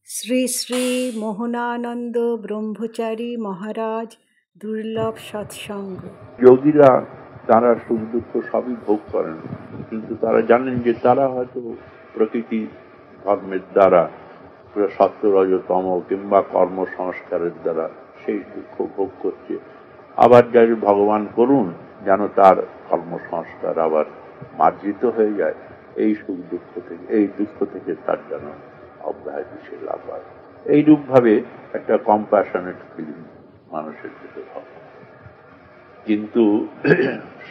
শ্রী শ্রী মোহনানন্দ ব্রহ্মচারী মহারাজ দুর্লভ সৎসঙ্গ। যোগীরা তারা সুখ দুঃখ সবই ভোগ করেন, কিন্তু তারা জানেন যে তারা হয়তো প্রকৃতি ধর্মের দ্বারা সত্য রজতম কিংবা কর্ম সংস্কারের দ্বারা সেই দুঃখ ভোগ করছে। আবার যাই ভগবান করুন যেন তার কর্ম সংস্কার আবার মার্জিত হয়ে যায়, এই সুখ দুঃখ থেকে, এই দুঃখ থেকে তার যেন অব্যাহতি সে লাভ হয়। এইরূপ ভাবে একটা কম্প্যাশনেট ফিলিং মানুষের ভিতরে হবে। কিন্তু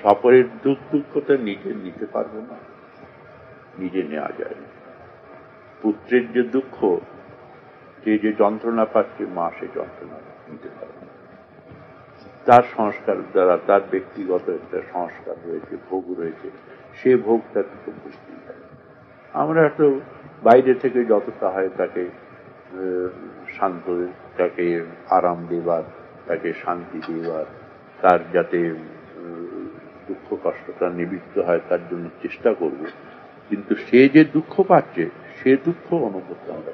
সকলের দুঃখ দুঃখটা নিজে নিতে পারবে না, নিজে নেওয়া যায় না। পুত্রের যে দুঃখ, যে যন্ত্রণা পাচ্ছে, মা সে যন্ত্রণা নিতে পারবে না। তার সংস্কার দ্বারা তার ব্যক্তিগত একটা সংস্কার রয়েছে, ভোগ রয়েছে, সে ভোগটা তো বুঝতেই পারে। আমরা তো বাইরে থেকে যতটা হয় তাকে শান্ত, তাকে আরাম দেবার, তাকে শান্তি দেবার, তার যাতে দুঃখ কষ্টটা নিবৃত্ত হয় তার জন্য চেষ্টা করব, কিন্তু সে যে দুঃখ পাচ্ছে সে দুঃখ অনুভব আমরা।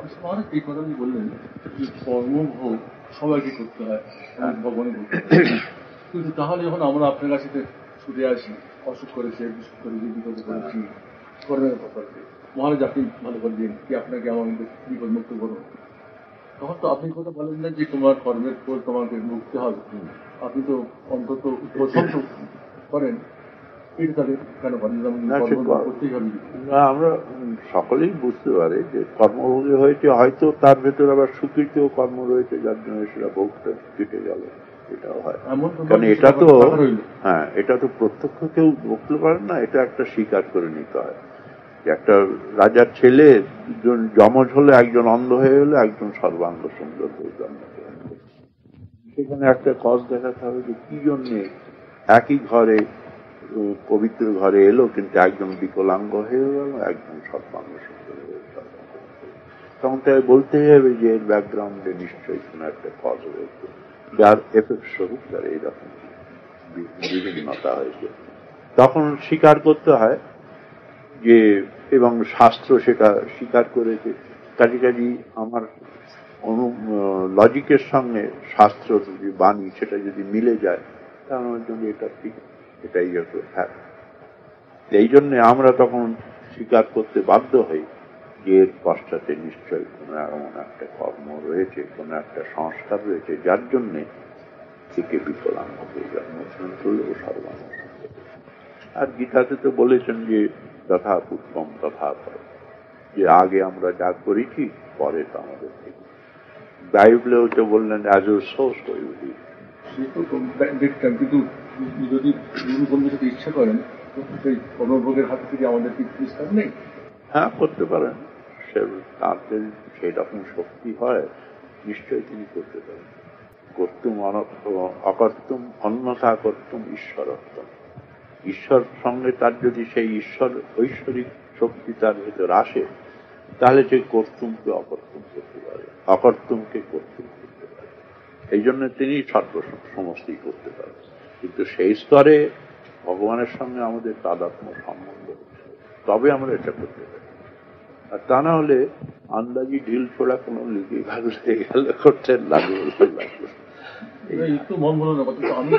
এই কথা বললেন যে কর্মভোগ সবাইকে করতে হয়, ভগবানের করতে হয়, কিন্তু তাহলে যখন আমরা আপনার কাছে ছুটে আসি, অসুখ করেছে, বিসুখ করে বিপদ করেছি, কর্মের কথা মহারাজ আপনি ভালো করে দিন, কি আপনাকে আমাদের বিপদ মুক্ত করুন, তখন তো আপনি কথা বলেন না যে তোমার কর্মের পর তোমাকে মুক্তি হবে। আপনি তো অন্তত পছন্দ করেন, এটা তাদের কেন করেন? আমরা সকলেই বুঝতে পারি যে কর্মভোগী হয়েছে, হয়তো তার ভেতর আবার স্বীকৃত কর্ম রয়েছে যার জন্য সেটা ভোগটা কেটে গেল, এটাও হয়। কারণ এটা তো হ্যাঁ, এটা তো প্রত্যক্ষ কেউ বলতে পারেন না, এটা একটা স্বীকার করে নিতে হয়। একটা রাজার ছেলে যমজ হলে একজন অন্ধ হয়ে গেলে, একজন সর্বাঙ্গ সুন্দর হয়ে জন্ম, সেখানে একটা কজ দেখাতে হবে যে কি জন্যে একই ঘরে পবিত্র ঘরে এলো, কিন্তু একজন বিকলাঙ্গ হয়ে গেল, একজন সর্বাঙ্গ সুন্দর হয়ে গেল। তখন তাই বলতেই হবে যে এর ব্যাকগ্রাউন্ডে নিশ্চয়ই কোন একটা কজ রয়েছে, যার এফেক্ট স্বরূপ তার এইরকম বিভিন্নতা হয়েছে। তখন স্বীকার করতে হয় যে, এবং শাস্ত্র সেটা স্বীকার করেছে। কাজী আমার লজিকের সঙ্গে শাস্ত্র যদি বাণী সেটা যদি মিলে যায়, তাহলে আমার জন্য এটা ঠিক, এটাই হতো হ্যাঁ। এই জন্যে আমরা তখন স্বীকার করতে বাধ্য হই যে এর পশ্চাতে নিশ্চয়ই কোনো এমন একটা কর্ম রয়েছে, কোনো একটা সংস্কার রয়েছে যার জন্যে থেকে বিকলাঙ্গ হয়ে জন্মগ্রহণ করলে ও সর্বাঙ্গ। আর গীতাতে তো বলেছেন যে তথা পুষ্পম তথা ফল, যে আগে আমরা যা করেছি পরে তো আমাদের থেকে। বাইবেলেও তো বললেন as you sow so you reap. কিন্তু যদি কোনো কিছু ইচ্ছা করেন, সেই কর্মভোগের হাত থেকে আমাদের কি নিস্তার নেই? হ্যাঁ, করতে পারেন। তাদের সেই রকম শক্তি হয়, নিশ্চয়ই তিনি করতে পারেন। কর্তুম অকর্তুম অন্যথা কর্তুম ঈশ্বরত্তম। ঈশ্বর সঙ্গে তার যদি সেই ঈশ্বর ঐশ্বরিক শক্তি তার ভেতর আসে, তাহলে সেই কর্তুমকে অকর্তুম করতে পারে, অকর্তুমকে কর্তুম করতে পারে। এই জন্য তিনি সমস্তই করতে পারেন। কিন্তু সেই স্তরে ভগবানের সঙ্গে আমাদের তাদাত্ম্য সম্বন্ধ হচ্ছে, তবে আমরা এটা করতে পারি। আর তা না হলে আন্দাজি ঢিল ছোড়া কোনো লিখে ভালো হয়ে গেল, করতে লাগলো। একটু মন বলো না, আমি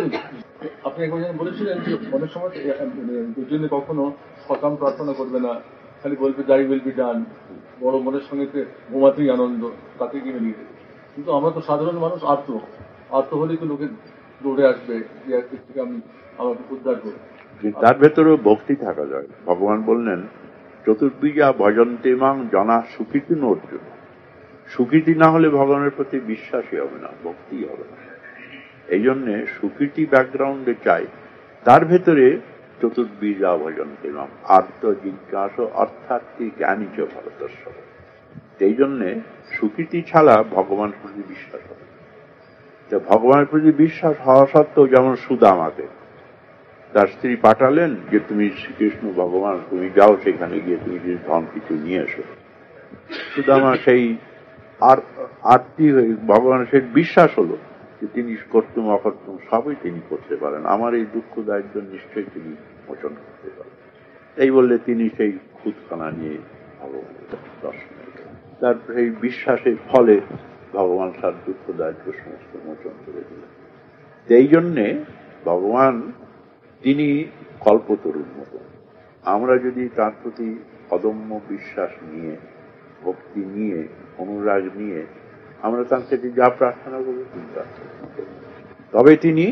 আপনি একবার বলেছিলেন যে অনেক সময় দুজনে কখনো সকাম প্রার্থনা করবে না, খালি বলবে যাই উইল বি ডান, বড় মনের সঙ্গে ঘুমাতেই আনন্দ, তাকে কিনে নিয়ে দেবে। কিন্তু আমরা তো সাধারণ মানুষ, আর্ত হলেই তো লোকে দৌড়ে আসবে যে থেকে আমি আমাকে উদ্ধার করি। তার ভেতরেও ভক্তি থাকা যায়। ভগবান বললেন চতুর্বিজা ভজন্তে মাং জনা সুকৃতি অর্জুন। সুকৃতি না হলে ভগবানের প্রতি বিশ্বাসই হবে না, ভক্তি হবে না। এই জন্যে সুকৃতি ব্যাকগ্রাউন্ডে চাই। তার ভেতরে চতুর্বিজা ভজন্তে মাং আর্ত জিজ্ঞাস অর্থাৎ জ্ঞানী চ ভারতস্ব। এই জন্যে সুকৃতি ছাড়া ভগবানের প্রতি বিশ্বাস হবে। ভগবানের প্রতি বিশ্বাস হওয়া সত্ত্বেও, যেমন সুদামাকে তার স্ত্রী পাঠালেন যে তুমি শ্রীকৃষ্ণ ভগবান, তুমি যাও সেখানে গিয়ে তুমি যদি ধন কিছু নিয়ে এসো। সুদামা সেই আরতি হয়ে ভগবানের সেই বিশ্বাস হলো যে তিনি কর্তুম অকর্তুম সবই তিনি করতে পারেন, আমার এই দুঃখ দারিদ্র নিশ্চয়ই তিনি মোচন করতে পারেন। এই বললে তিনি সেই খুদখানা নিয়ে ভগবানের দর্শন তার এই বিশ্বাসের ফলে ভগবান তার দুঃখ দারিদ্র সমস্ত মোচন করে দিলেন। এই জন্যে ভগবান তিনি কল্পতরুর মতো। আমরা যদি তার প্রতি অদম্য বিশ্বাস নিয়ে, ভক্তি নিয়ে, অনুরাগ নিয়ে আমরা তার কাছে যা প্রার্থনা করবো তিনি প্রার্থনা করবেন, তবে তিনি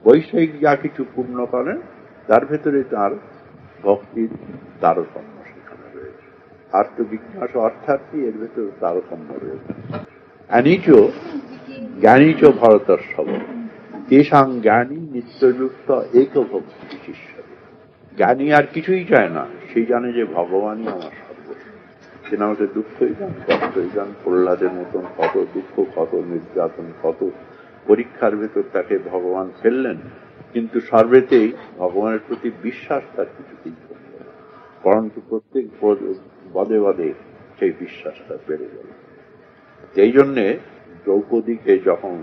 বৈষয়িক যা কিছু পূর্ণ করেন তার ভেতরে তার ভক্তির তারতম্য সেখানে রয়েছে। আত্মবিজ্ঞাস অর্থাৎ এর ভেতরে তারতম্য রয়েছে। জ্ঞানীচ ভরতর্ষব তেষাং জ্ঞানী নিত্যযুক্ত এক ভক্তি শিষ্যতে। জ্ঞানী আর কিছুই চায় না, সেই জানে যে ভগবানই আমার সর্বস্ব। তিনি আমাদের দুঃখই যান, কষ্টই যান, প্রহ্লাদের মতন কত দুঃখ, কত নির্যাতন, কত পরীক্ষার ভেতর তাকে ভগবান ফেললেন, কিন্তু সর্বেতেই ভগবানের প্রতি বিশ্বাস তার কিছুতেই করল না, পরন্তু প্রত্যেক পদে পদে সেই বিশ্বাসটা বেড়ে গেল। এই জন্যে দ্রৌপদীকে যখন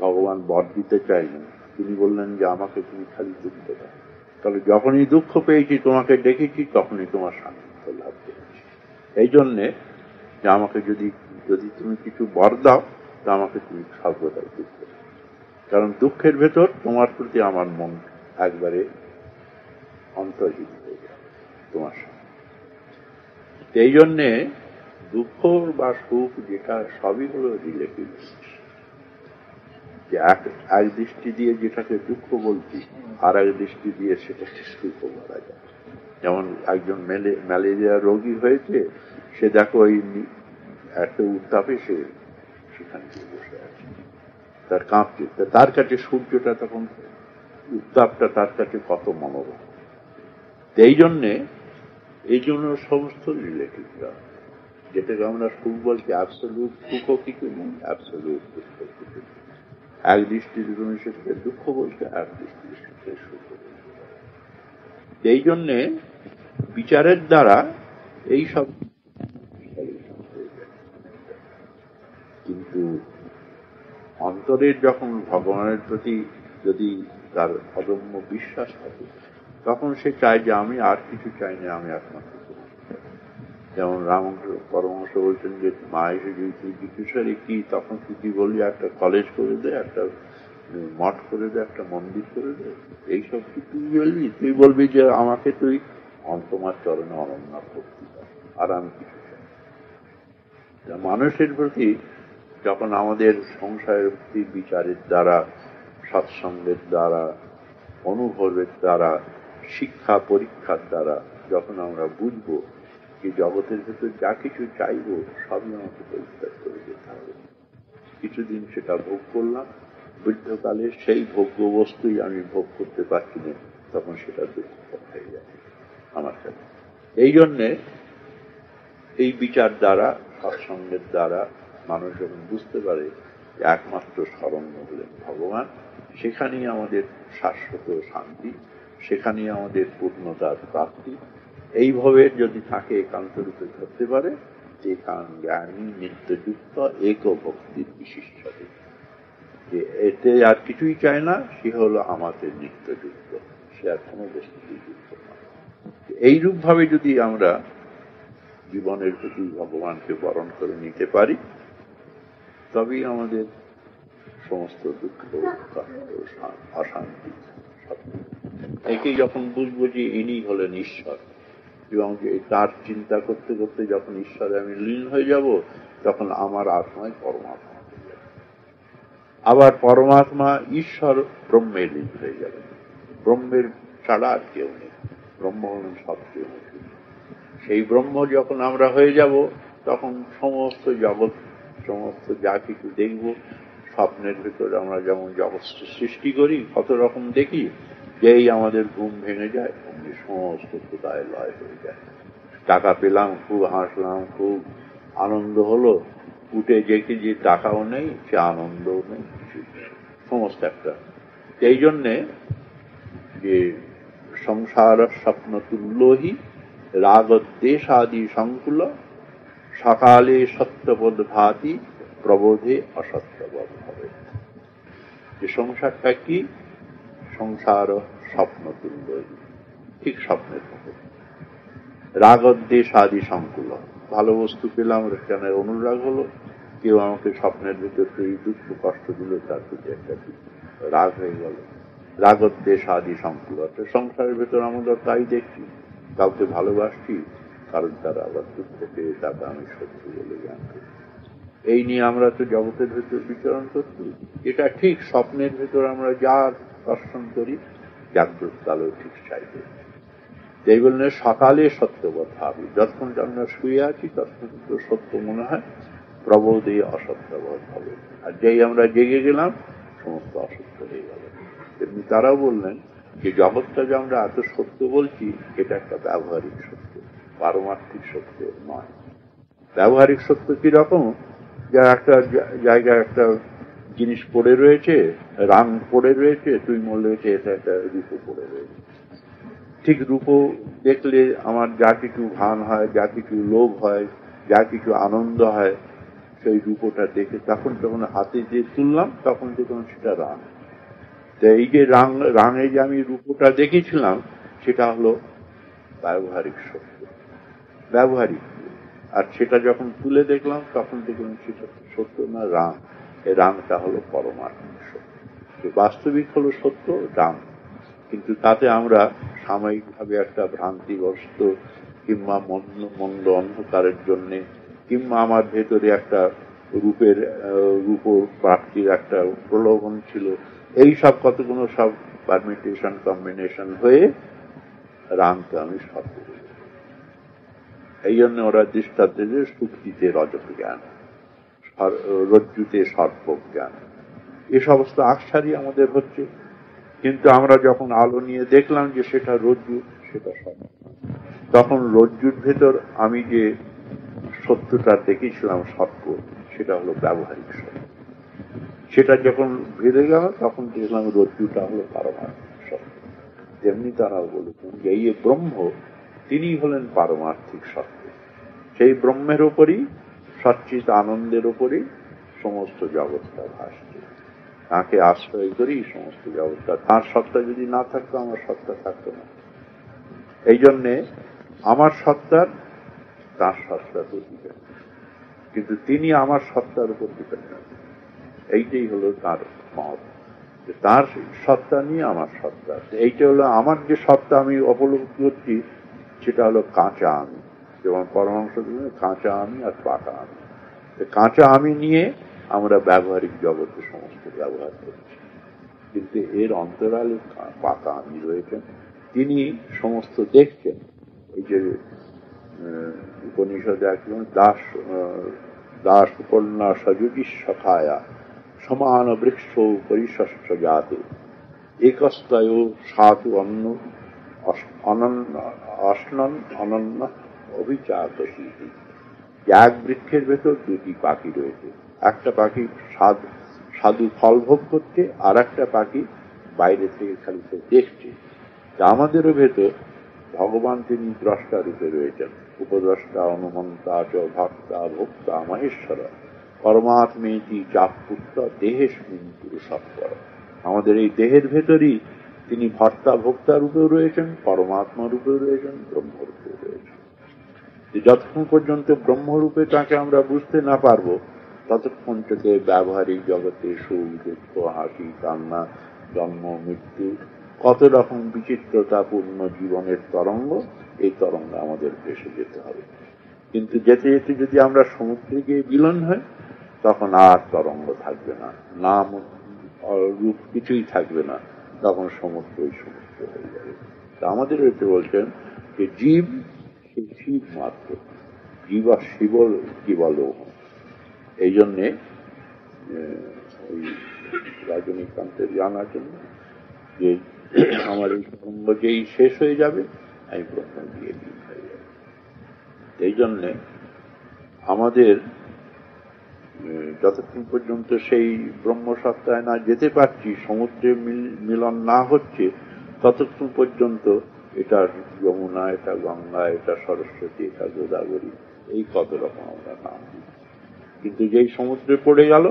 ভগবান বর দিতে চাইলেন, তিনি বললেন যে আমাকে তুমি খালি দুঃখ দাও, তাহলে যখনই দুঃখ পেয়েছি তোমাকে দেখেছি তখনই তোমার সান্নিধ্য লাভ করেছি। এই জন্যে যে আমাকে যদি তুমি কিছু বর দাও তা আমাকে তুমি সর্বদাই দুঃখ দাও, কারণ দুঃখের ভেতর তোমার প্রতি আমার মন একবারে অন্তর্হিত হয়ে যায় তোমার সাথে। এই জন্যে দুঃখ বা সুখ যেটা সবই হলো রিলেটিভ। যে এক দৃষ্টি দিয়ে যেটাকে দুঃখ বলছি, আর এক দৃষ্টি দিয়ে সেটাকে সুখ বলা যায়। যেমন একজন ম্যালেরিয়া রোগী হয়েছে, সে দেখো ওই একটা উত্তাপে সে সেখানে বসে আছে, তার কাঁপছে, তার কাছে সূর্যটা তখন উত্তাপটা তার কাছে কত মনোরম। এই জন্য সমস্ত রিলেটিভরা, যেটাকে আমরা সুখ বলছি, অ্যাবসলিউট সুখও কিছু নেই, অ্যাবসলিউট দুঃখ কিছু নেই। এক দৃষ্টিতে তুমি সেটাকে দুঃখ বলছে, এক দৃষ্টিতে সেটাকে সুখ বলছে। এই জন্যে বিচারের দ্বারা এই সব, কিন্তু অন্তরের যখন ভগবানের প্রতি যদি তার অদম্য বিশ্বাস থাকে, তখন সে চায় যে আমি আর কিছু চাই না, আমি একমাত্র। যেমন রামকৃষ্ণ পরমহংস বলছেন যে মা এসে যদি তুই জিজ্ঞাসা কি, তখন তুই বলবি একটা কলেজ করে দে, একটা মঠ করে দে, একটা মন্দির করে দে, এইসব কি তুই বলবি? তুই বলবি যে আমাকে তুই তোমার চরণে অনন্য ভক্তি কর, আর আমি কিছু চাই। মানুষের প্রতি যখন আমাদের সংসারের প্রতি বিচারের দ্বারা, সৎসঙ্গের দ্বারা, অনুভবের দ্বারা, শিক্ষা পরীক্ষার দ্বারা যখন আমরা বুঝবো যে জগতের ভেতর যা কিছু চাইব সবই আমাকে পরিত্যাগ করে যেতে হবে, কিছুদিন সেটা ভোগ করলাম, বৃদ্ধকালে সেই ভোগ্য বস্তুই আমি ভোগ করতে পারছি না, তখন সেটা দুঃখ হয়ে যায় আমার কাছে। এই জন্যে এই বিচার দ্বারা, সৎসঙ্গের দ্বারা মানুষ যখন বুঝতে পারে যে একমাত্র শরণ্য হলেন ভগবান, সেখানেই আমাদের শাশ্বত শান্তি, সেখানেই আমাদের পূর্ণতার প্রাপ্তি। এইভাবে যদি তাকে একান্ত রূপে ধরতে পারে, যে জ্ঞানী নিত্যযুক্ত এক ভক্তির বিশিষ্টতে, যে এতে আর কিছুই চায় না, সে হলো আমাদের নিত্যযুক্ত, সে আর কোনো বস্তুতেই যুক্ত না। এইরূপ ভাবে যদি আমরা জীবনের প্রতি ভগবানকে বরণ করে নিতে পারি, তবেই আমাদের সমস্ত দুঃখ, কষ্ট, অশান্তি একেই যখন বুঝবো যে ইনি হলেন ঈশ্বর, এবং তার চিন্তা করতে করতে যখন ঈশ্বরে আমি লীন হয়ে যাব, তখন আমার আত্মায় পরমাত্মা হয়ে যাবে। আবার পরমাত্মা ঈশ্বর ব্রহ্মে লীন হয়ে যাবে, ব্রহ্মের ছাড়া আর কেউ নেই, ব্রহ্ম হলেন সবচেয়ে মুখ্য। সেই ব্রহ্ম যখন আমরা হয়ে যাব, তখন সমস্ত জগৎ, সমস্ত যা কিছু দেখব, স্বপ্নের ভিতরে আমরা যেমন জগৎ সৃষ্টি করি, কত রকম দেখি, যেই আমাদের ঘুম ভেঙে যায় অমনি সমস্ত কোথায় লয় হয়ে যায়। টাকা পেলাম, খুব হাসলাম, খুব আনন্দ হলো, উঠে দেখি যে টাকাও নেই, সে আনন্দও নেই, সমস্ত একটা। এই জন্যে যে সংসার স্বপ্ন তুল্যহি রাগদ্বেষাদি সংকুল সকালে সত্যবোধ ভাতি প্রবোধে অসত্যবোধ হবে। যে সংসারটা কি? সংসার স্বপ্ন তুল্যহি, ঠিক স্বপ্নের মতো। রাগদ্বেষাদি সংকুল, ভালো বস্তু পেলাম, সেখানে অনুরাগ হলো। কেউ আমাকে স্বপ্নের ভিতর সেই দুঃখ কষ্ট দিল, তার প্রতি একটা রাগ হয়ে গেল। রাগদ্বেষ আদি সংকুলত সংসারের ভেতর আমরা তাই দেখছি। কাউকে ভালোবাসছি, কারণ তারা আবার দুঃখ পেয়ে তাকে আমি শত্রু বলে জ্ঞান করি। এই নিয়ে আমরা তো জগতের ভেতর বিচরণ করছি। এটা ঠিক স্বপ্নের ভেতর আমরা যা দর্শন করি, জাগ্রত কালেও ঠিক চাইবে। এই বললে সকালে সত্যবোধ হবে, যতক্ষণ আমরা শুয়ে আছি ততক্ষণ তো সত্য মনে হয়, প্রবোধে অসত্যবোধ হবে। আর যেই আমরা জেগে গেলাম, সমস্ত অসত্য হয়ে গেল। তেমনি তারাও বললেন যে জগৎটা যে আমরা এত সত্য বলছি, এটা একটা ব্যবহারিক সত্য, পারমার্থিক সত্য নয়। ব্যবহারিক সত্য কিরকম? যা একটা জায়গায় একটা জিনিস পড়ে রয়েছে, রাং পড়ে রয়েছে, তুই মনে রয়েছে এটা একটা রূপো পড়ে রয়েছে। ঠিক রূপো দেখলে আমার যা কিছু ভান হয়, যা কিছু লোভ হয়, যা কিছু আনন্দ হয়, সেই রূপোটা দেখে তখন হাতে যে তুললাম, তখন দেখলাম সেটা রাং। তো এই যে রাঙে যে আমি রূপোটা দেখেছিলাম, সেটা হলো ব্যবহারিক সত্য, ব্যবহারিক। আর সেটা যখন তুলে দেখলাম, তখন দেখলাম সেটা সত্য না, রাং। এই রাংটা হলো পরমার্থিক সত্য। বাস্তবিক হলো সত্য রাং, কিন্তু তাতে আমরা সাময়িকভাবে একটা ভ্রান্তিগ্রস্ত কিংবা মন্দ অন্ধকারের জন্য, কিংবা আমার ভেতরে একটা রূপ প্রাপ্তির একটা প্রলোভন ছিল, এই সব কতগুলো সব পারমিটেশন কম্বিনেশন হয়ে রাংকে আমি সত্য। এই জন্য ওরা দৃষ্টান্ত যে সুক্তিতে রজত জ্ঞান, রজ্জুতে সর্প জ্ঞান, এ সমস্ত আকসারই আমাদের হচ্ছে। কিন্তু আমরা যখন আলো নিয়ে দেখলাম যে সেটা রজ্জু, সেটা সত্য, তখন রজ্জুর ভেতর আমি যে সত্যটা দেখেছিলাম সত্য, সেটা হলো ব্যবহারিক সত্য। সেটা যখন ভেদে গেল, তখন দেখলাম রজ্জুটা হলো পারমার্থিক সত্য। তেমনি তারাও বলেছেন যে এই ব্রহ্ম, তিনি হলেন পারমার্থিক সত্য। সেই ব্রহ্মের ওপরই, সচ্চিত আনন্দের ওপরই সমস্ত জগৎটা ভাসছে। তাকে আশ্রয় করি সমস্ত জগৎটা। তাঁর সত্তা যদি না থাকতো, আমার সত্তা থাকতো না। এই জন্যে আমার সত্তার তাঁর সত্তার উপর ডিপেন্ড, কিন্তু তিনি আমার সত্তার উপর ডিপেন্ড। এইটাই হলো তাঁর মত, যে তাঁর সত্তা নিয়ে আমার সত্তা। এইটা হলো আমার যে সত্তা আমি উপলব্ধি করছি, সেটা হলো কাঁচা আমি। যেমন পরমাংশ কাঁচা আমি আর পাকা আমি। কাঁচা আমি নিয়ে আমরা ব্যবহারিক জগতে সমস্ত ব্যবহার করছি, কিন্তু এর অন্তরালে পাকা আমি রয়েছেন, তিনি সমস্ত দেখছেন। এই যে উপনিষদে একজন দাস কন্যা সযুজি সখায়া সমান বৃক্ষ পরিশস্য জাতে একস্তয় সাতু অন্য অনন্য অভিচার। এক বৃক্ষের ভেতর দুটি পাখি রয়েছে, একটা পাখি সাধু ফল ভোগ করছে, আর একটা পাখি বাইরে থেকে খালি দেখছে। আমাদেরও ভেতর ভগবান তিনি দ্রষ্টা রূপে রয়েছেন, উপদ্রষ্টা অনুমন্তা চ ভক্তা ভোক্তা মহেশ্বর পরমাত্মেতি চাপুত্র দেহেস্মিন পুরুষত্বর। আমাদের এই দেহের ভেতরই তিনি ভর্তা ভোক্তা রূপেও রয়েছেন, পরমাত্মা রূপেও রয়েছেন, ব্রহ্মরূপেও রয়েছেন। যতক্ষণ পর্যন্ত ব্রহ্মরূপে তাকে আমরা বুঝতে না পারবো, ততক্ষণ থেকে ব্যবহারিক জগতে সুখ দুঃখ হাসি কান্না জন্ম মৃত্যু কত রকম বিচিত্রতাপূর্ণ জীবনের তরঙ্গ, এই তরঙ্গ আমাদের ভেসে যেতে হবে। কিন্তু যেতে যেতে যদি আমরা সমুদ্রে গিয়ে বিলীন হয়, তখন আর তরঙ্গ থাকবে না, নাম রূপ কিছুই থাকবে না, তখন সমুদ্রই সমুদ্র হয়ে যাবে। তা আমাদের হইতে বলছেন যে জীব শিব মাত্র, জীব আর শিব কেবল। এই জন্যে ওই রজনীকান্তের জানার জন্য যে আমার এই ব্রহ্ম যেই শেষ হয়ে যাবে, আমি ব্রহ্ম দিয়ে লীন হয়ে যাবে। এই জন্যে আমাদের যতক্ষণ পর্যন্ত সেই ব্রহ্মসত্তায় না যেতে পারছি, সমুদ্রে মিলন না হচ্ছে, ততক্ষণ পর্যন্ত এটা যমুনা, এটা গঙ্গা, এটা সরস্বতী, এটা গোদাবরী, এই কত রকম আমরা নাম দিই। কিন্তু যেই সমুদ্রে পড়ে গেল,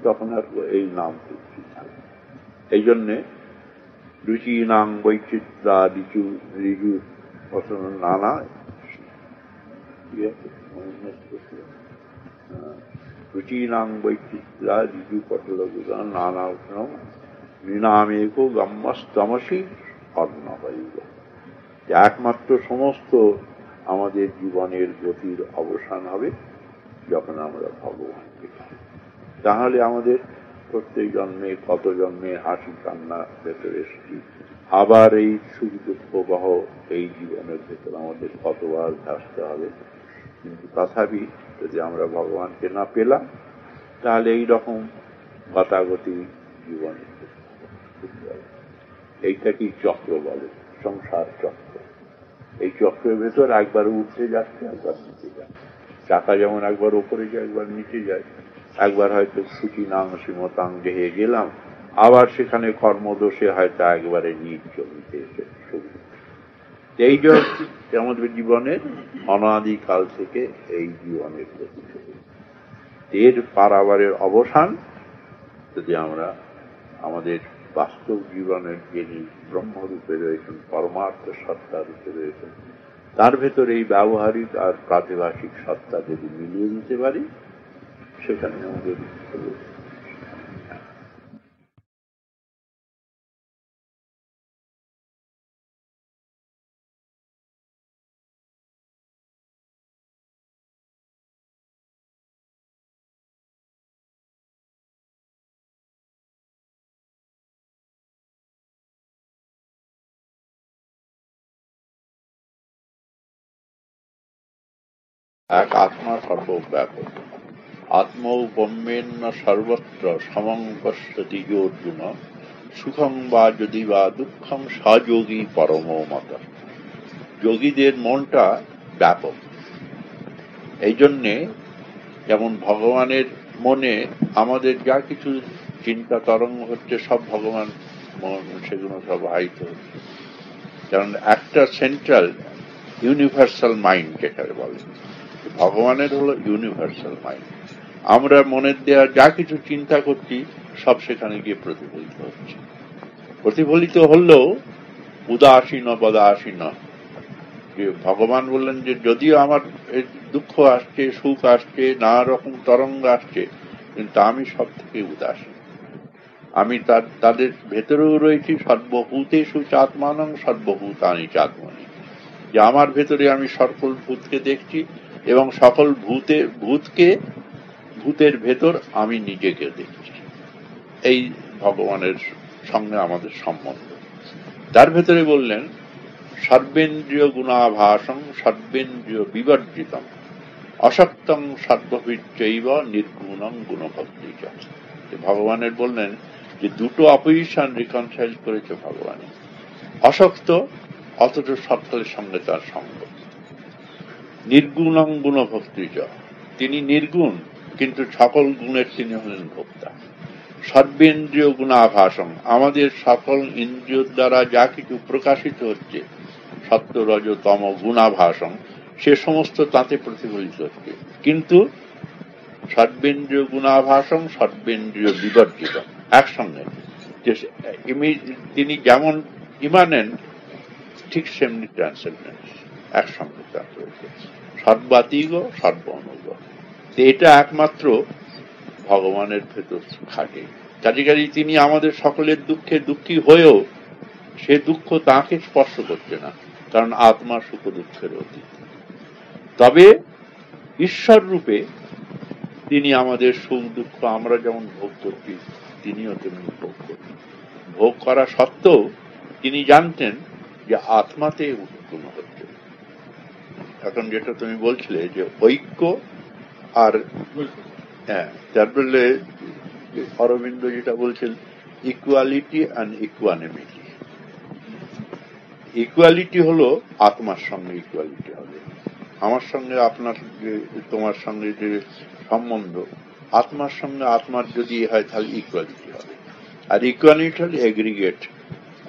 তখন আর এই নাম কিছু থাকে। এই জন্যে রুচি নাম বৈচিত্রা ঋজু নানা রুচীনাং বৈচিত্রা ঋজু পটলগুলা নানা নৃণামেক গম্যস্তমসি অর্ণবৈব। একমাত্র সমস্ত আমাদের জীবনের গতির অবসান হবে যখন আমরা ভগবানকে পাব। তাহলে আমাদের প্রত্যেক জন্মে কত জন্মে হাসি কান্না ভেতরে এসেছি, আবার এই সুখ দুঃখ বহ এই জীবনের ভেতর আমাদের কতবার ভাসতে হবে। কিন্তু তথাপি যদি আমরা ভগবানকে না পেলাম তাহলে এই রকম গতাগতি জীবনে এইটাকেই চক্র বলে, সংসার চক্র। এই চক্রের ভেতর একবার উঠে যাচ্ছে, একবার নিচে যাচ্ছে। চাকা যেমন একবার ওপরে যায়, একবার নিচে যায়। একবার হয়তো সূচিনাং শ্রীমতাং গেহে গেলাম, আবার সেখানে কর্মদোষে হয়তো একবারে নিচ জমিতে এসে শুরু। এই যে আমাদের জীবনের অনাদিকাল থেকে এই জীবনের গতি এর পারাবারের অবসান যদি আমরা আমাদের বাস্তব জীবনের যিনি ব্রহ্মরূপে রয়েছেন, পরমার্থ সত্তা রূপে রয়েছেন, তার ভেতরে এই ব্যবহারিক আর প্রাতিভাসিক সত্তা যদি মিলিয়ে দিতে পারি, সেখানে আমাদের এক আত্মা সর্বব্যাপক। আত্মৌ ব্রহ্মেন্ন সর্বত্র সমং পশ্যতি অর্জুন, সুখং বা যদি বা দুঃখং সযোগী পরম মত। যোগীদের মনটা ব্যাপক। এই জন্যে যেমন ভগবানের মনে আমাদের যা কিছু চিন্তা তরঙ্গ হচ্ছে সব ভগবান সেগুলো সব আহিত হচ্ছে। কারণ একটা সেন্ট্রাল ইউনিভার্সাল মাইন্ড যেটাকে বলে, ভগবানের হলো ইউনিভার্সাল মাইন্ড। আমরা মনের দেওয়া যা কিছু চিন্তা করছি সব সেখানে গিয়ে প্রতিফলিত হচ্ছে। প্রতিফলিত হলেও উদাসীন বদাসীন, যে ভগবান বললেন যে যদিও আমার দুঃখ আসছে, সুখ আসছে, নানা রকম তরঙ্গ আসছে, কিন্তু আমি সব থেকে উদাসীন। আমি তাদের ভেতরেও রয়েছি সর্বভূতেষু চাত্মানং সর্বভূতানি চাত্মনি, যে আমার ভেতরে আমি সকল ভূতকে দেখছি এবং সকল ভূতের ভেতর আমি নিজেকে দেখছি। এই ভগবানের সঙ্গে আমাদের সম্বন্ধ। তার ভেতরে বললেন সর্বেন্দ্রিয় গুণাভাসং সর্বেন্দ্রিয় বিবর্জিতম অসক্তং সর্ববিচ্চৈব নির্গুণং গুণভক্তি। ভগবানের বললেন যে দুটো অপোজিশন রিকনসাইল করেছে ভগবান। অসক্ত অথচ সকলের সঙ্গে তার সঙ্গ। নির্গুণং গুণভক্তি, তিনি নির্গুণ কিন্তু সকল গুণের তিনি হলেন ভোক্তা। সর্বেন্দ্রিয় গুণাভাসং, আমাদের সকল ইন্দ্রিয় দ্বারা যা কিছু প্রকাশিত হচ্ছে সত্য রজ তম গুণাভাসং, সে সমস্ত তাতে প্রতিফলিত হচ্ছে। কিন্তু সর্বেন্দ্রিয় গুণাভাসং সর্বেন্দ্রিয় বিবর্জিত একসঙ্গে, তিনি যেমন ইমানেন্ট ঠিক সেমনি ট্রান্সেন্ডেন্স একসঙ্গে তার রয়েছে। সর্বাতীগ সর্ব অনুগ, এটা একমাত্র ভগবানের ভেতর খাটে। কাজে তিনি আমাদের সকলের দুঃখে দুঃখী হয়েও সে দুঃখ তাকে স্পর্শ করছে না, কারণ আত্মা সুখ দুঃখের অতীত। তবে ঈশ্বর রূপে তিনি আমাদের সুখ দুঃখ আমরা যেমন ভোগ করছি তিনিও তেমনি ভোগ করছেন। ভোগ করা সত্ত্বেও তিনি জানতেন যে আত্মাতে উৎপন্ন হচ্ছে। এখন যেটা তুমি বলছিলে যে ঐক্য আর তার বললে অরবিন্দ যেটা বলছেন ইকুয়ালিটি অ্যান্ড ইকুয়ানিমিটি। ইকুয়ালিটি হলো আত্মার সঙ্গে ইকুয়ালিটি হবে, আমার সঙ্গে আপনার তোমার সঙ্গে যে সম্বন্ধ, আত্মার সঙ্গে আত্মার যদি হয় তাহলে ইকুয়ালিটি হবে। আর ইকুয়ালিটি হল এগ্রিগেট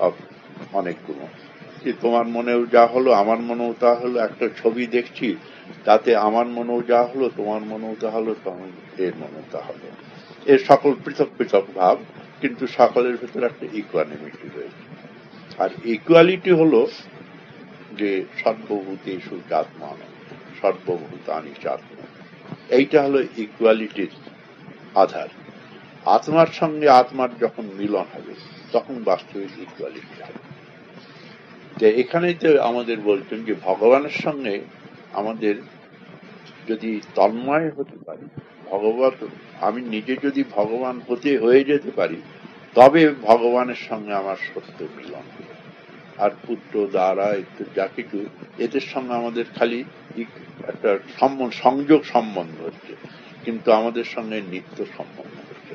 অফ অনেকগুলো, যে তোমার মনেও যা হলো আমার মনেও তা হলো। একটা ছবি দেখছি, তাতে আমার মনেও যা হলো তোমার মনেও তা হলো, তখন এর মনেও তা হলো। এর সকল পৃথক পৃথক ভাব, কিন্তু সকলের ভেতরে একটা ইকুয়ানিমিটি রয়েছে। আর ইকুয়ালিটি হলো যে সর্বভূতেষু চাত্মান, সর্বভূতানি চাত্ম। এইটা হলো ইকুয়ালিটির আধার। আত্মার সঙ্গে আত্মার যখন মিলন হবে তখন বাস্তবিক ইকুয়ালিটি হবে। যে এখানেই তো আমাদের বলছেন যে ভগবানের সঙ্গে আমাদের যদি তন্ময় হতে পারি, ভগবত আমি নিজে যদি ভগবান হয়ে যেতে পারি, তবে ভগবানের সঙ্গে আমার সত্য মিলন হবে। আর পুত্র দ্বারা একটু যা কিছু এদের সঙ্গে আমাদের খালি একটা সংযোগ সম্বন্ধ হচ্ছে, কিন্তু আমাদের সঙ্গে নিত্য সম্বন্ধ হচ্ছে।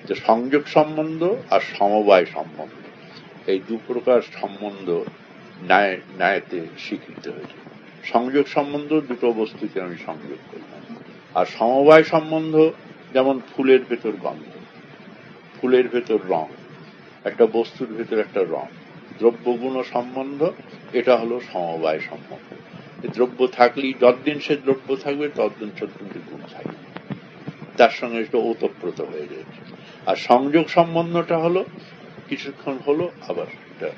যে সংযোগ সম্বন্ধ আর সমবায় সম্বন্ধ, এই দু প্রকার সম্বন্ধ ন্যায়তে স্বীকৃত হয়েছে। সংযোগ সম্বন্ধ দুটো বস্তুকে আমি সংযোগ করলাম, আর সমবায় সম্বন্ধ যেমন ফুলের ভেতর গন্ধ, ফুলের ভেতর রং, একটা বস্তুর ভেতর একটা রং, দ্রব্যগুণ সম্বন্ধ, এটা হলো সমবায় সম্বন্ধ। দ্রব্য থাকলেই যতদিন সে দ্রব্য থাকবে ততদিন সত্যি গুণ থাকবে, তার সঙ্গে একটু ওতপ্রোত হয়ে যাচ্ছে। আর সংযোগ সম্বন্ধটা হলো কিছুক্ষণ হলো আবার এটা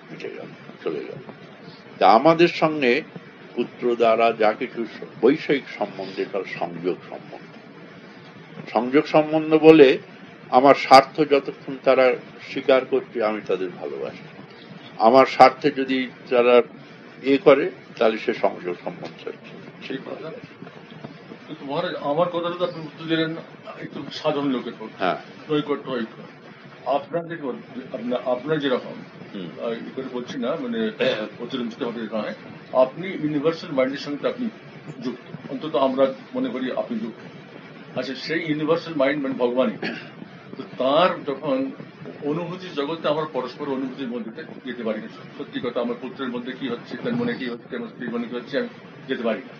মিটে গেল, চলে গেল। তা আমাদের সঙ্গে পুত্র দ্বারা যা কিছু বৈষয়িক সম্বন্ধ, এটা সংযোগ সম্বন্ধ। সংযোগ সম্বন্ধ বলে আমার স্বার্থ যতক্ষণ তারা স্বীকার করছে আমি তাদের ভালোবাসি, আমার স্বার্থে যদি তারা করে তাহলে সে সংযোগ সম্বন্ধ হচ্ছে। সেই কথা আমার কথাটা তো আপনি উত্তর দিলেন একটু সাধারণ লোকের পক্ষে। হ্যাঁ, নৈকট্য ঐক্য আপনার যেরকম করে বলছি না, মানে অতিরঞ্জিত হবে নয়, আপনি ইউনিভার্সাল মাইন্ডের সঙ্গে আপনি যুক্ত, অন্তত আমরা মনে করি আপনি যুক্ত। আচ্ছা, সেই ইউনিভার্সাল মাইন্ড মানে ভগবানই, তো তার যখন অনুভূতির জগতে আমরা পরস্পর অনুভূতির মধ্যে যেতে পারি না। সত্যি কথা, আমার পুত্রের মধ্যে কি হচ্ছে, তার মনে কি হচ্ছে, আমার স্ত্রীর মনে কি হচ্ছে, আমি যেতে পারি না।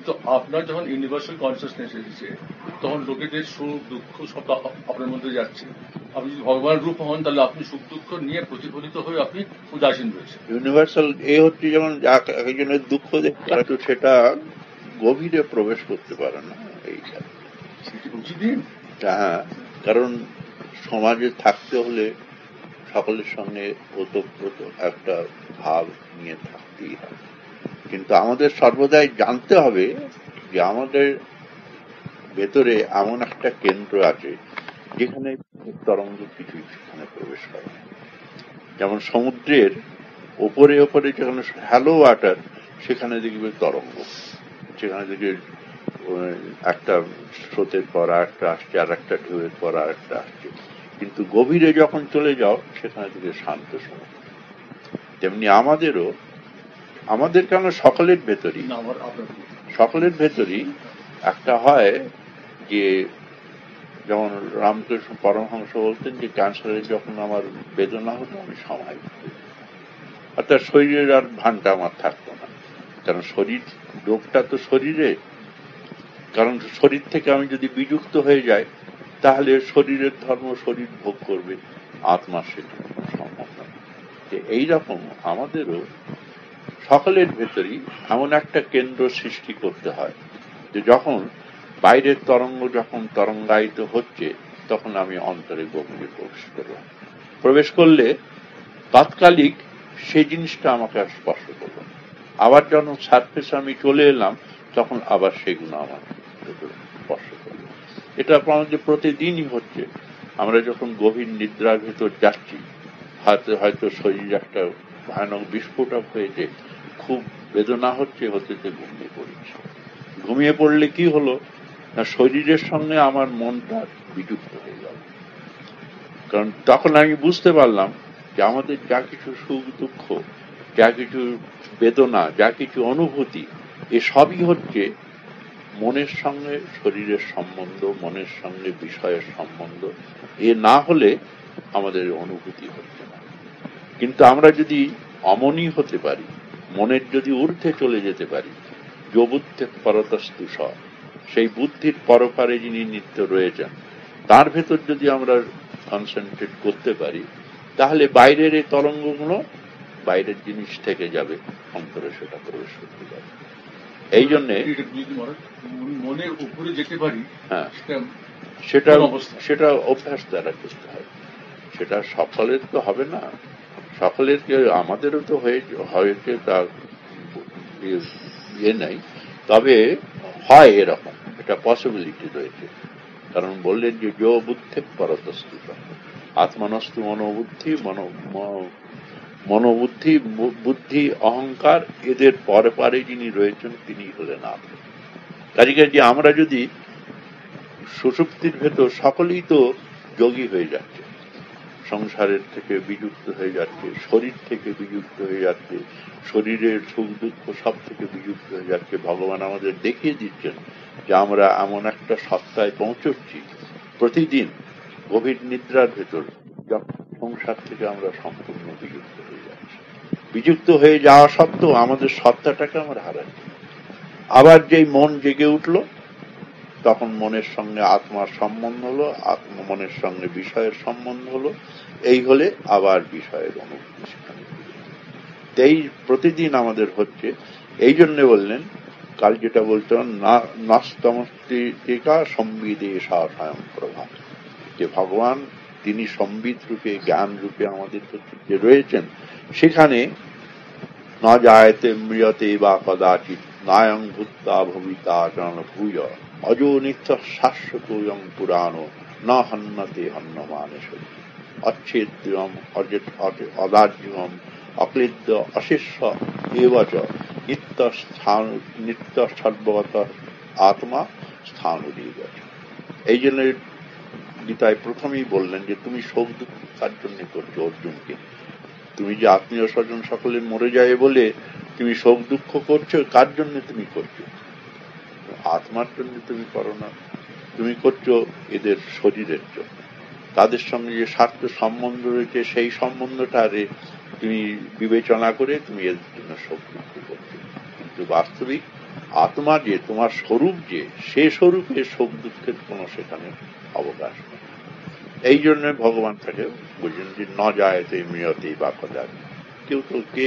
তো আপনার যখন ইউনিভার্সাল কনসিয়াসনেস এসেছে, তখন লোকেদের সুখ দুঃখ সব আপনার মধ্যে যাচ্ছে। আপনি যদি ভগবান রূপ হন, তাহলে আপনি সুখ দুঃখ নিয়ে প্রতিফলিত হয়ে আপনি উদাসীন রয়েছেন। ইউনিভার্সাল এ হচ্ছে যেমন একজনের দুঃখ দেখতে হয়তো সেটা গভীরে প্রবেশ করতে পারে না, এইটা সেটি বুঝিয়ে দিন। হ্যাঁ, কারণ সমাজে থাকতে হলে সকলের সঙ্গে ওতপ্রোত একটা ভাব নিয়ে থাকতেই হবে। কিন্তু আমাদের সর্বদাই জানতে হবে যে আমাদের ভেতরে এমন একটা কেন্দ্র আছে যেখানে তরঙ্গ কিছু সেখানে প্রবেশ করে। যেমন সমুদ্রের ওপরে ওপরে যেখানে হ্যালো ওয়াটার, সেখানে দেখবে তরঙ্গ, সেখানে দেখবে একটা স্রোতের পর একটা আসছে, আর একটা ঢেউয়ের পর আর একটা আসছে। কিন্তু গভীরে যখন চলে যাও সেখানে থেকে শান্ত সমুদ্র। তেমনি আমাদের কেন সকলের ভেতরই একটা হয় যে, যেমন রামকৃষ্ণ পরমহংস বলতেন যে ক্যান্সারের যখন আমার বেদনা হতো আমি সময় অর্থাৎ শরীরের আর ভানটা আমার থাকতো না, কারণ শরীর রোগটা তো শরীরে, কারণ শরীর থেকে আমি যদি বিযুক্ত হয়ে যাই তাহলে শরীরের ধর্ম শরীর ভোগ করবে, আত্মার সেটা সম্ভব নয়। এইরকম আমাদেরও সকলের ভেতরই এমন একটা কেন্দ্র সৃষ্টি করতে হয় যে যখন বাইরের তরঙ্গ যখন তরঙ্গায়িত হচ্ছে তখন আমি অন্তরে গভীরে প্রবেশ করলে তাৎকালিক সেই জিনিসটা আমাকে আর স্পর্শ করলো, আবার যখন সারফেসে আমি চলে এলাম তখন আবার সেগুলো আমার স্পর্শ করলো। এটা আমাদের প্রতিদিনই হচ্ছে। আমরা যখন গভীর নিদ্রার ভেতর যাচ্ছি, হয়তো শরীর একটা ভয়ানক বিস্ফোটক হয়েছে, খুব বেদনা হচ্ছে, হতে ঘুমিয়ে পড়েছি। ঘুমিয়ে পড়লে কি হলো না, শরীরের সঙ্গে আমার মনটা বিযুক্ত হয়ে গেল। কারণ তখন আমি বুঝতে পারলাম যে আমাদের যা কিছু সুখ দুঃখ, যা কিছু বেদনা, যা কিছু অনুভূতি, এসবই হচ্ছে মনের সঙ্গে শরীরের সম্বন্ধ, মনের সঙ্গে বিষয়ের সম্বন্ধ। এ না হলে আমাদের অনুভূতি হচ্ছে না। কিন্তু আমরা যদি অমনি হতে পারি, মনের যদি ঊর্ধ্বে চলে যেতে পারি, যো বুদ্ধে পরতস্তু স, সেই বুদ্ধির পরপারে যিনি নিত্য রয়েছেন, তার ভেতর যদি আমরা কনসেন্ট্রেট করতে পারি, তাহলে বাইরের এই তরঙ্গগুলো, বাইরের জিনিস থেকে যাবে, অন্তরে সেটা প্রবেশ করতে যাবে। এই জন্যে মনের উপরে যেতে পারি, হ্যাঁ, সেটা অভ্যাস দ্বারা করতে হবে। সেটা সকলের তো হবে না, সকলের আমাদেরও তো হয়েছে, তার ইয়ে নাই। তবে হয় এরকম, এটা পসিবিলিটি রয়েছে। কারণ বললেন যে যো বুদ্ধি পরতস্তু আত্মনস্তু মনোবুদ্ধি, মনোবুদ্ধি বুদ্ধি অহংকার, এদের পরে পরে যিনি রয়েছেন তিনি হলেন আত্মা। কাজে আমরা যদি সুষুপ্তির ভেতর সকলেই তো যোগী হয়ে যাচ্ছে, সংসারের থেকে বিযুক্ত হয়ে যাচ্ছে, শরীর থেকে বিযুক্ত হয়ে যাচ্ছে, শরীরের সুখ দুঃখ সব থেকে বিযুক্ত হয়ে যাচ্ছে। ভগবান আমাদের দেখিয়ে দিচ্ছেন যে আমরা এমন একটা সত্তায় পৌঁছচ্ছি প্রতিদিন গভীর নিদ্রার ভেতর, সংসার থেকে আমরা সম্পূর্ণ বিযুক্ত হয়ে যাচ্ছি। বিযুক্ত হয়ে যাওয়া সত্ত্বেও আমাদের সত্তাটাকে আমরা হারাচ্ছি। আবার যেই মন জেগে উঠল, তখন মনের সঙ্গে আত্মার সম্বন্ধ হলো, মনের সঙ্গে বিষয়ের সম্বন্ধ হলো, এই হলে আবার বিষয়ের অনুভূতি সেখানে। এই প্রতিদিন আমাদের হচ্ছে। এই জন্য বললেন কাল যেটা বলতে নাস্তমস্তিকা সম্বিদেশা স্বয়ং প্রভা, যে ভগবান তিনি সম্বিত রূপে জ্ঞান রূপে আমাদের যে রয়েছেন, সেখানে না যায়তে মৃয়তে বা কদাচিৎ নায়ং ভূত্তা ভবিতা জন ভূয় অজো নিত্য শাশ্বতোয়ং পুরাণ না হন্যতে হন্যমানে সত্যি অচ্ছেদ্যম অদার্যম অক্লিদ্য অশেষ্য এবচ নিত্য সর্বগত আত্মা স্থান উদীবচ। এই জন্য গীতায় প্রথমেই বললেন যে তুমি শোক দুঃখ কার জন্য করছো অর্জুনকে? তুমি যে আত্মীয় স্বজন সকলে মরে যায় বলে তুমি শোক দুঃখ করছো, কার জন্য তুমি করছো? আত্মার জন্য তুমি করো না, তুমি করছো এদের শরীরের জন্য। তাদের সঙ্গে যে স্বার্থ সম্বন্ধ রয়েছে, সেই সম্বন্ধটা তুমি বিবেচনা করে তুমি এদের জন্য শোক দুঃখ করছো। কিন্তু বাস্তবিক আত্মা যে তোমার স্বরূপ, যে সে স্বরূপে শোক দুঃখের কোনো সেখানে অবকাশ নেই। এই জন্য ভগবান তাকে বুঝলেন যে ন যায়তে মৃয়তে বা কদাচিৎ। কেউ তো কে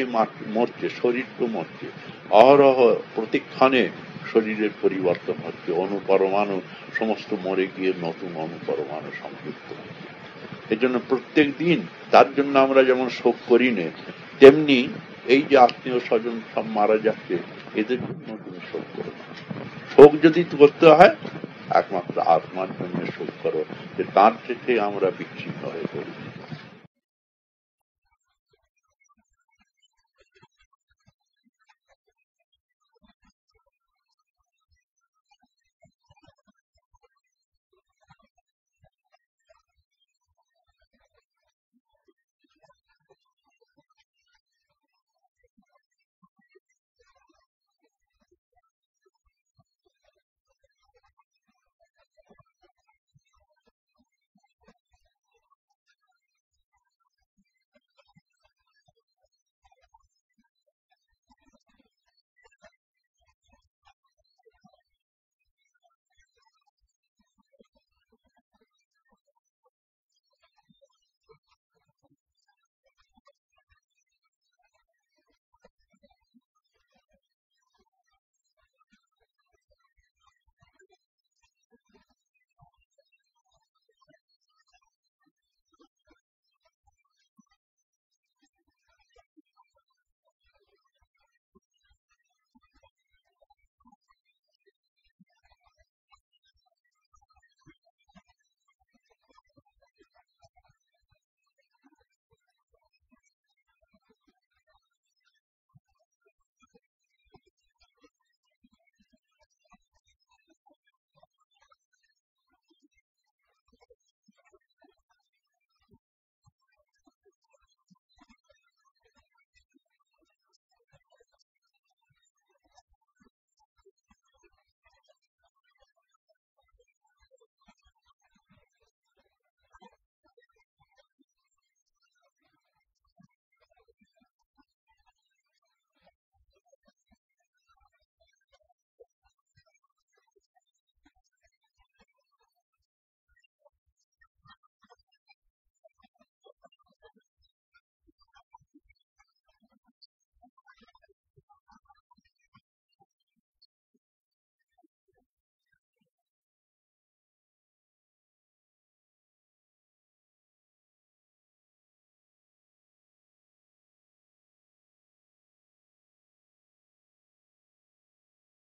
মরছে, শরীর তো মরছে, অহরহ প্রতিক্ষণে শরীরের পরিবর্তন হচ্ছে, অনুপরমাণু সমস্ত মরে গিয়ে নতুন অনুপরমাণু সংযুক্ত হচ্ছে। এই জন্য প্রত্যেক দিন তার জন্য আমরা যেমন শোক করি না, তেমনি এই যে আত্মীয় স্বজন সব মারা যাচ্ছে, এদের জন্য তুমি শোক করো না। শোক যদি করতে হয় একমাত্র আত্মার জন্য শোক করো, যে তার থেকে আমরা বিচ্ছিন্ন হয়ে পড়ি।